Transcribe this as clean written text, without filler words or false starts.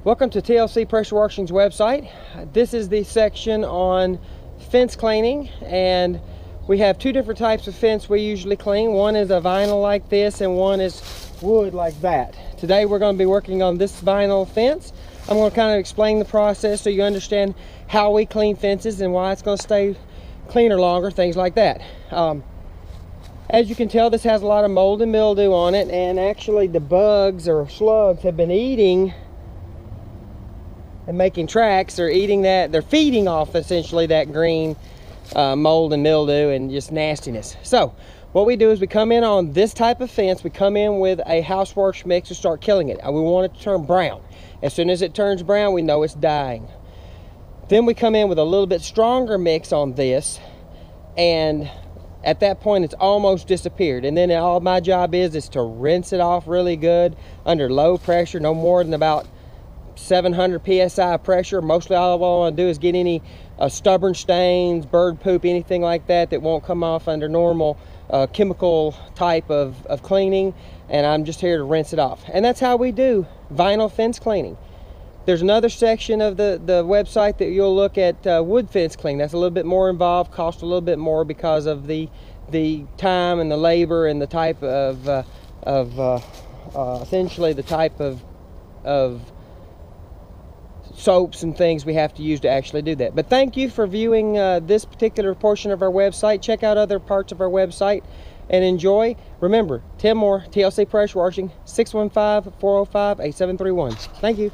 Welcome to TLC Pressure Washing's website. This is the section on fence cleaning, and we have two different types of fence we usually clean. One is a vinyl like this and one is wood like that. Today we're going to be working on this vinyl fence. I'm going to kind of explain the process so you understand how we clean fences and why it's going to stay cleaner longer, things like that. As you can tell, this has a lot of mold and mildew on it, and actually the bugs or slugs have been eating and making tracks. They're eating that, they're feeding off essentially that green mold and mildew and just nastiness. So what we do is we come in on this type of fence, we come in with a house wash mix to start killing it. We want it to turn brown. As soon as it turns brown, we know it's dying. Then we come in with a little bit stronger mix on this, and at that point it's almost disappeared. And then all my job is to rinse it off really good under low pressure, no more than about 700 psi pressure. Mostly all I want to do is get any stubborn stains, bird poop, anything like that that won't come off under normal chemical type of cleaning, and I'm just here to rinse it off. And that's how we do vinyl fence cleaning. There's another section of the website that you'll look at wood fence cleaning. That's a little bit more involved, cost a little bit more because of the time and the labor and the type of essentially the type of soaps and things we have to use to actually do that. But thank you for viewing this particular portion of our website. Check out other parts of our website and enjoy. Remember, Tim Moore, TLC Pressure Washing, 615-405-8731. Thank you.